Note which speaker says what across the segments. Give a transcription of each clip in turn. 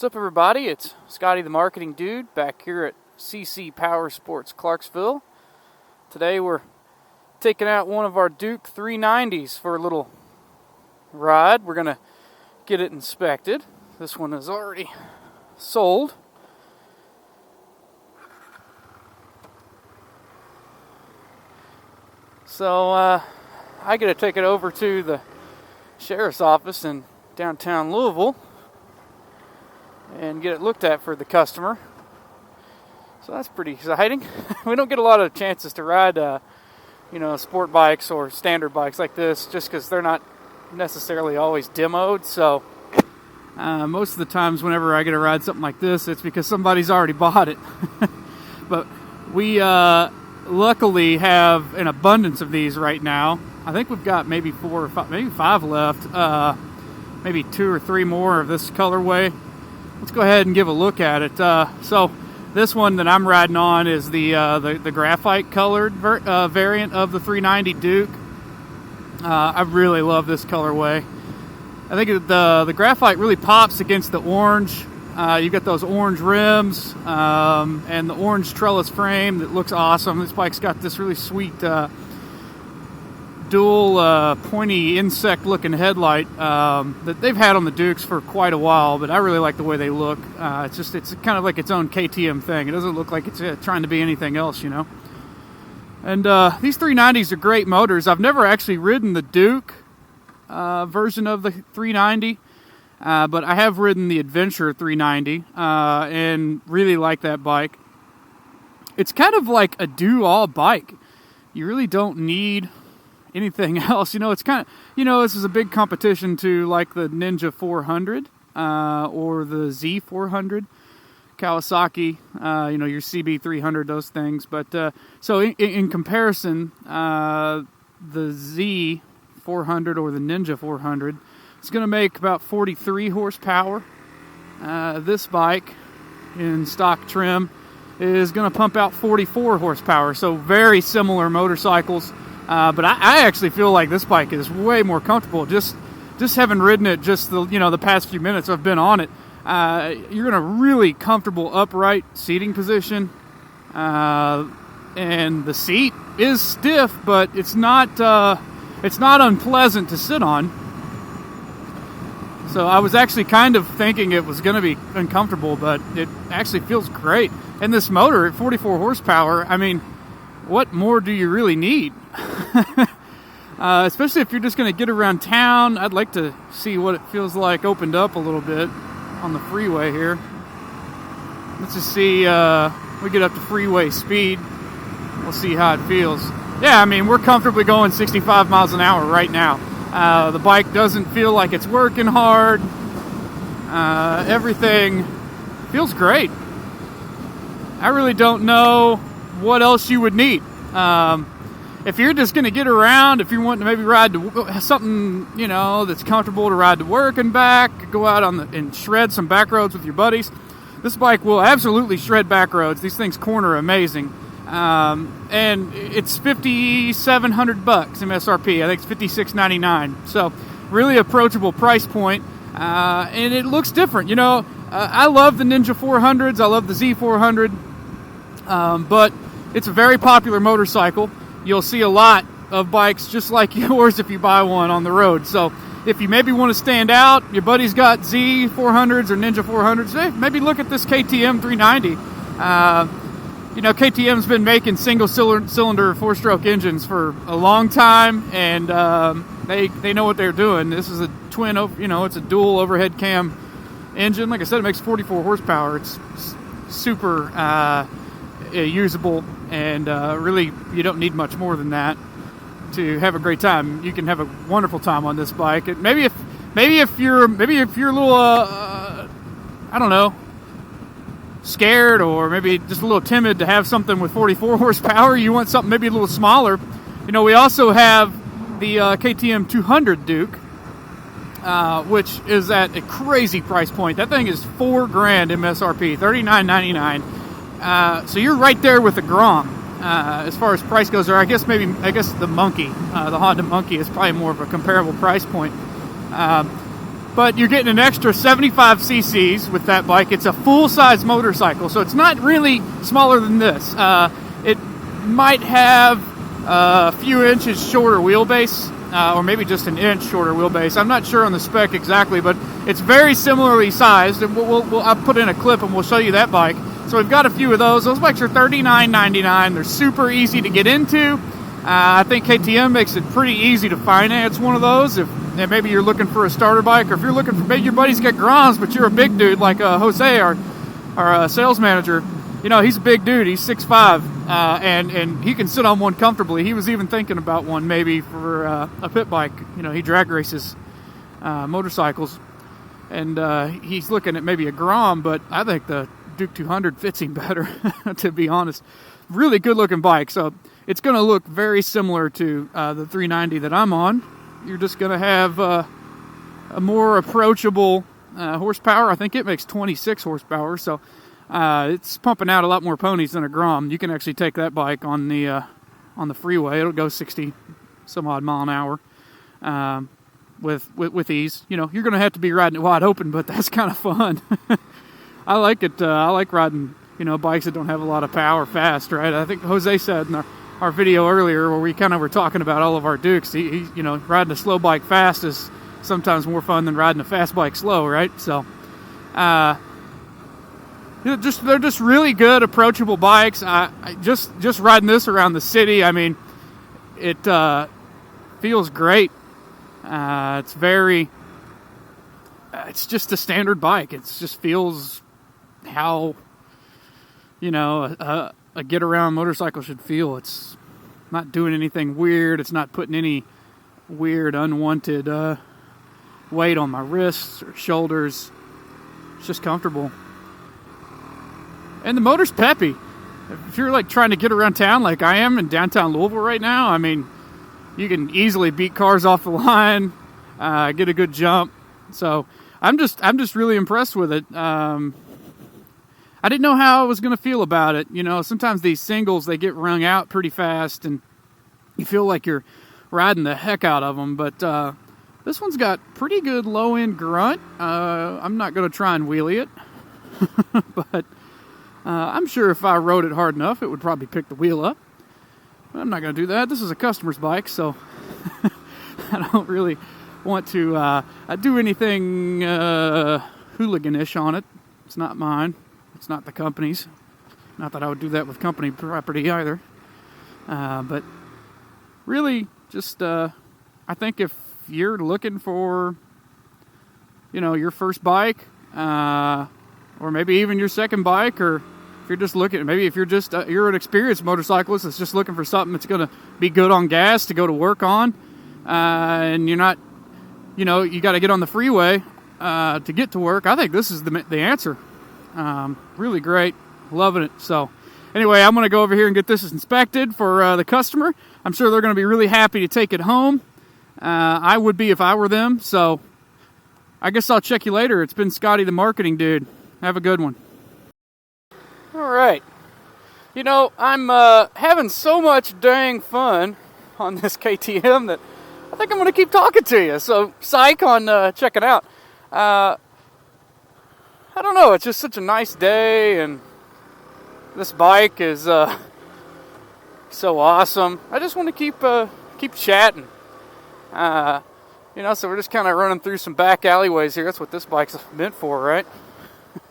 Speaker 1: What's up, everybody? It's Scotty, the marketing dude, back here at CC Power Sports Clarksville. Today we're taking out one of our Duke 390s for a little ride. We're going to get it inspected. This one is already sold. So I get to take it over to the sheriff's office in downtown Louisville and get it looked at for the customer. So that's pretty exciting. We don't get a lot of chances to ride, sport bikes or standard bikes like this, just because they're not necessarily always demoed. So most of the times whenever I get to ride something like this, it's because somebody's already bought it. But we luckily have an abundance of these right now. I think we've got maybe 4 or 5, maybe 5 left. Maybe 2 or 3 more of this colorway. Let's go ahead and give a look at it. So this one that I'm riding on is the graphite colored variant of the 390 Duke. I really love this colorway. I think the graphite really pops against the orange. You've got those orange rims and the orange trellis frame that looks awesome. This bike's got this really sweet dual pointy insect looking headlight that they've had on the Dukes for quite a while, but I really like the way they look. It's kind of like its own KTM thing. It doesn't look like it's trying to be anything else, you know. And these 390s are great motors. I've never actually ridden the Duke version of the 390, but I have ridden the Adventure 390 and really like that bike. It's kind of like a do-all bike. You really don't need anything else. It's kind of, this is a big competition to like the Ninja 400 or the Z 400, Kawasaki, your CB 300, those things. But so in comparison, the Z 400 or the Ninja 400, it's going to make about 43 horsepower. This bike in stock trim is going to pump out 44 horsepower. So very similar motorcycles. But I actually feel like this bike is way more comfortable. Just having ridden it the past few minutes I've been on it, you're in a really comfortable upright seating position. And the seat is stiff, but it's not unpleasant to sit on. So I was actually kind of thinking it was going to be uncomfortable, but it actually feels great. And this motor at 44 horsepower, I mean, what more do you really need? Especially if you're just going to get around town. I'd like to see what it feels like opened up a little bit on the freeway here. Let's just see, we get up to freeway speed. We'll see how it feels. Yeah, I mean, we're comfortably going 65 miles an hour right now. The bike doesn't feel like it's working hard. Everything feels great. I really don't know what else you would need. If you're just going to get around, if you want to maybe ride to something, that's comfortable to ride to work and back, go out and shred some back roads with your buddies, this bike will absolutely shred back roads. These things corner amazing. And it's $5,700 MSRP. I think it's $56.99. So really approachable price point. And it looks different. I love the Ninja 400s. I love the Z 400. But it's a very popular motorcycle. You'll see a lot of bikes just like yours if you buy one on the road. So if you maybe want to stand out, your buddy's got Z 400s or Ninja 400s, maybe look at this KTM 390. KTM's been making single-cylinder 4-stroke engines for a long time, and they know what they're doing. This is a twin, it's a dual overhead cam engine. Like I said, it makes 44 horsepower. It's super usable, and really you don't need much more than that to have a great time. You can have a wonderful time on this bike. Maybe if you're a little I don't know, scared or maybe just a little timid to have something with 44 horsepower, you want something maybe a little smaller. We also have the KTM 200 Duke, which is at a crazy price point. That thing is $4,000 MSRP, $39.99. So you're right there with the Grom as far as price goes. Or I guess the Monkey, the Honda Monkey, is probably more of a comparable price point. but you're getting an extra 75 cc's with that bike. It's a full-size motorcycle, so it's not really smaller than this. It might have a few inches shorter wheelbase, or maybe just an inch shorter wheelbase. I'm not sure on the spec exactly, but it's very similarly sized. And I'll put in a clip and we'll show you that bike. So we've got a few of those. Those bikes are $39.99. They're super easy to get into. I think KTM makes it pretty easy to finance one of those. If maybe you're looking for a starter bike, or if you're looking for, maybe your buddy's got Groms, but you're a big dude like Jose, our sales manager. You know, he's a big dude. He's 6'5", and he can sit on one comfortably. He was even thinking about one maybe for a pit bike. You know, he drag races motorcycles, and he's looking at maybe a Grom, but I think the Duke 200 fits him better, to be honest. Really good-looking bike, so it's going to look very similar to the 390 that I'm on. You're just going to have a more approachable horsepower. I think it makes 26 horsepower, so it's pumping out a lot more ponies than a Grom. You can actually take that bike on the freeway. It'll go 60 some odd mile an hour with ease. You know, you're going to have to be riding it wide open, but that's kind of fun. I like it. I like riding, you know, bikes that don't have a lot of power fast, right? I think Jose said in our video earlier where we kind of were talking about all of our Dukes, he you know, riding a slow bike fast is sometimes more fun than riding a fast bike slow, right? So, they're just really good, approachable bikes. I just riding this around the city, I mean, it feels great. It's just a standard bike. It just feels how, you know, a get-around motorcycle should feel. It's not doing anything weird. It's not putting any weird, unwanted weight on my wrists or shoulders. It's just comfortable. And the motor's peppy. If you're like trying to get around town like I am in downtown Louisville right now, I mean, you can easily beat cars off the line, get a good jump. So I'm just really impressed with it. I didn't know how I was going to feel about it. You know, sometimes these singles, they get wrung out pretty fast, and you feel like you're riding the heck out of them. But this one's got pretty good low-end grunt. I'm not going to try and wheelie it, but I'm sure if I rode it hard enough, it would probably pick the wheel up. But I'm not going to do that. This is a customer's bike, so I don't really want to do anything hooliganish on it. It's not mine. It's not the company's. Not that I would do that with company property either. But really, just I think if you're looking for, you know, your first bike, or maybe even your second bike, or if you're just looking, maybe if you're just you're an experienced motorcyclist that's just looking for something that's going to be good on gas to go to work on, and you're not, you know, you got to get on the freeway to get to work. I think this is the answer. Really great, loving it. So anyway, I'm going to go over here and get this inspected for the customer. I'm sure they're going to be really happy to take it home. I would be if I were them. So I guess I'll check you later. It's been Scotty, the marketing dude. Have a good one. All right. You know, I'm having so much dang fun on this KTM that I think I'm going to keep talking to you. So psych on checking out. I don't know, it's just such a nice day, and this bike is so awesome. I just want to keep chatting. You know, so we're just kind of running through some back alleyways here. That's what this bike's meant for, right?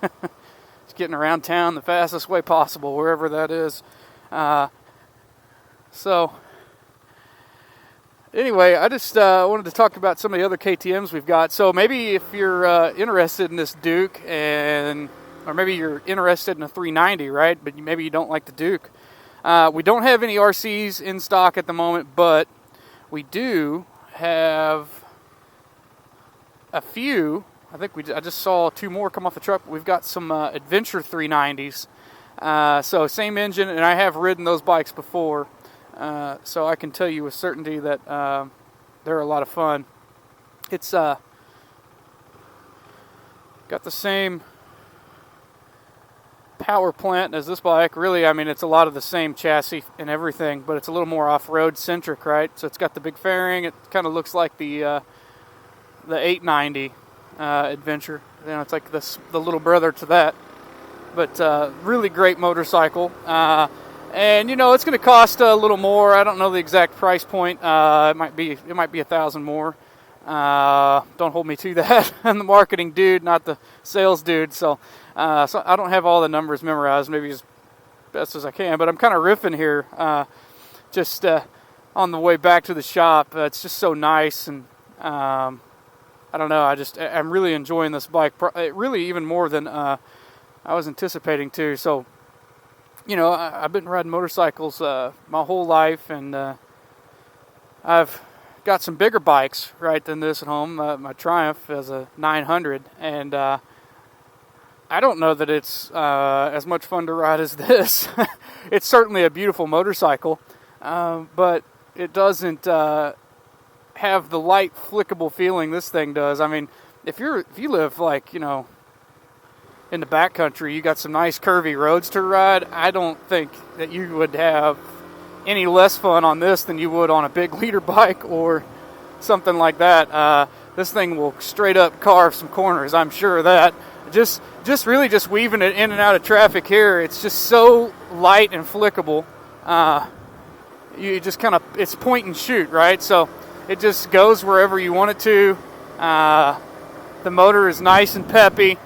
Speaker 1: It's getting around town the fastest way possible, wherever that is. So anyway, I just wanted to talk about some of the other KTMs we've got. So maybe if you're interested in this Duke, or maybe you're interested in a 390, right? But maybe you don't like the Duke. We don't have any RCs in stock at the moment, but we do have a few. I think I just saw 2 more come off the truck. We've got some Adventure 390s. So same engine, and I have ridden those bikes before. So I can tell you with certainty that they're a lot of fun. It's got the same power plant as this bike. Really, I mean, it's a lot of the same chassis and everything, but it's a little more off-road centric, right? So it's got the big fairing. It kind of looks like the 890. Adventure. You know, it's like the little brother to that. But really great motorcycle. And you know, it's going to cost a little more. I don't know the exact price point. It might be $1,000 more. Don't hold me to that. I'm the marketing dude, not the sales dude. So I don't have all the numbers memorized, maybe as best as I can. But I'm kind of riffing here, just on the way back to the shop. It's just so nice, and I don't know. I'm really enjoying this bike. Really, even more than I was anticipating to. So, you know, I've been riding motorcycles my whole life, and I've got some bigger bikes, right, than this at home. My Triumph is a 900, and I don't know that it's as much fun to ride as this. It's certainly a beautiful motorcycle, but it doesn't have the light, flickable feeling this thing does. I mean, if you live, like, you know, in the backcountry, you got some nice curvy roads to ride, I don't think that you would have any less fun on this than you would on a big leader bike or something like that. This thing will straight up carve some corners, I'm sure of that. Just really just weaving it in and out of traffic here, it's just so light and flickable. You just kind of, it's point and shoot, right? So it just goes wherever you want it to. The motor is nice and peppy.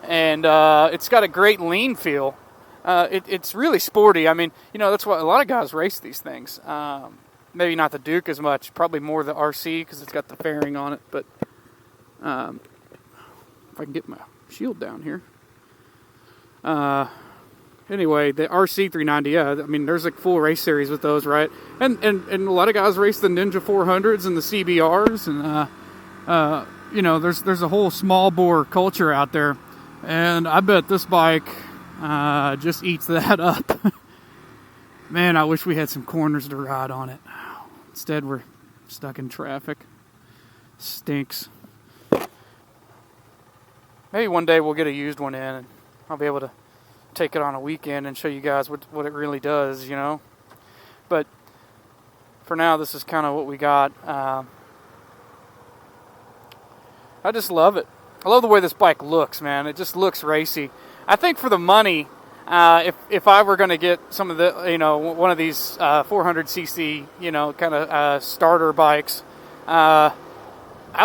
Speaker 1: And it's got a great lean feel. It's really sporty. I mean, you know, that's why a lot of guys race these things. Maybe not the Duke as much, probably more the RC because it's got the fairing on it. But if I can get my shield down here. Anyway, the RC 390, yeah, I mean, there's like full race series with those, right? And a lot of guys race the Ninja 400s and the CBRs, and you know, there's a whole small bore culture out there, and I bet this bike just eats that up. Man, I wish we had some corners to ride on it. Instead, we're stuck in traffic. Stinks. Maybe one day we'll get a used one in, and I'll be able to take it on a weekend and show you guys what it really does, you know. But for now, this is kind of what we got. I just love it. I love the way this bike looks, man. It just looks racy. I think for the money, if I were going to get some of the, you know, one of these 400cc, you know, kind of starter bikes, I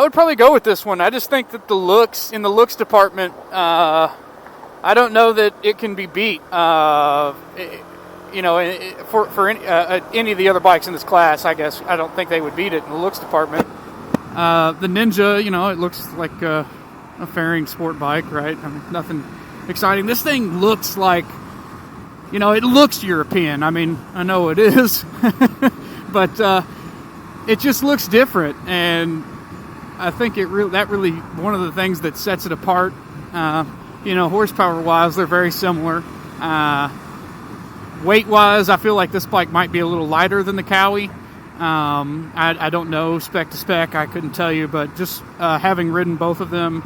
Speaker 1: would probably go with this one. I just think that in the looks department, I don't know that it can be beat. You know, for any of the other bikes in this class, I guess I don't think they would beat it in the looks department. The Ninja, you know, it looks like a fairing sport bike, right? I mean, nothing exciting. This thing looks like, you know, it looks European. I mean, I know it is, but it just looks different, and I think that really one of the things that sets it apart. You know, horsepower-wise, they're very similar. Weight-wise, I feel like this bike might be a little lighter than the Cowie. I don't know spec to spec, I couldn't tell you, but just having ridden both of them,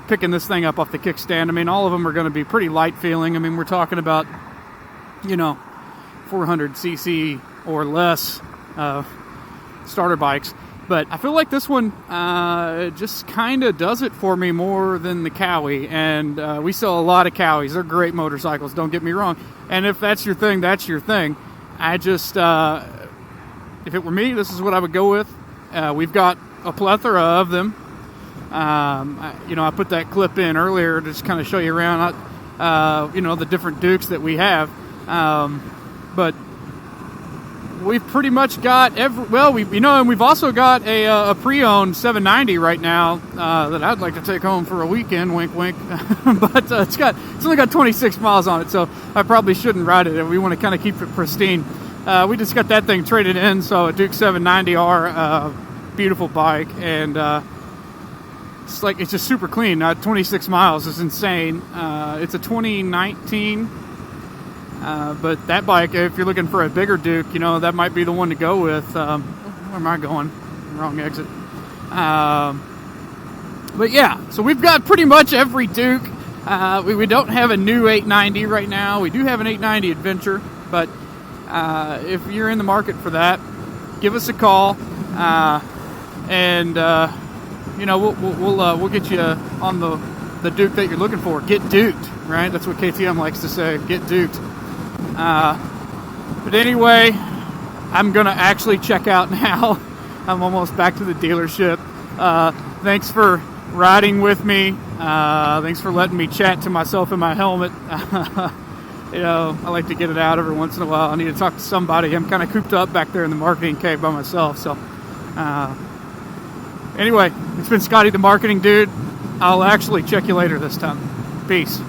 Speaker 1: picking this thing up off the kickstand, I mean, all of them are going to be pretty light feeling. I mean, we're talking about, you know, 400cc or less starter bikes. But I feel like this one just kind of does it for me more than the Cowie. And we sell a lot of Cowies. They're great motorcycles, don't get me wrong. And if that's your thing, that's your thing. I just, if it were me, this is what I would go with. We've got a plethora of them. You know, I put that clip in earlier to just kind of show you around, you know, the different Dukes that we have. But we've pretty much got and we've also got a pre-owned 790 right now that I'd like to take home for a weekend, wink wink. But it's only got 26 miles on it, so I probably shouldn't ride it. We want to kind of keep it pristine. We just got that thing traded in, so a Duke 790R, beautiful bike, and it's just super clean. 26 miles is insane. It's a 2019. But that bike, if you're looking for a bigger Duke, you know, that might be the one to go with. Where am I going? Wrong exit. But yeah, so we've got pretty much every Duke. We don't have a new 890 right now. We do have an 890 Adventure, but if you're in the market for that, give us a call. and we'll get you on the Duke that you're looking for. Get duked, right? That's what KTM likes to say. Get duked. But anyway, I'm gonna actually check out now. I'm almost back to the dealership. Thanks for riding with me. Thanks for letting me chat to myself in my helmet. I like to get it out every once in a while. I need to talk to somebody. I'm kind of cooped up back there in the marketing cave by myself. So anyway, it's been Scotty the marketing dude. I'll actually check you later this time. Peace.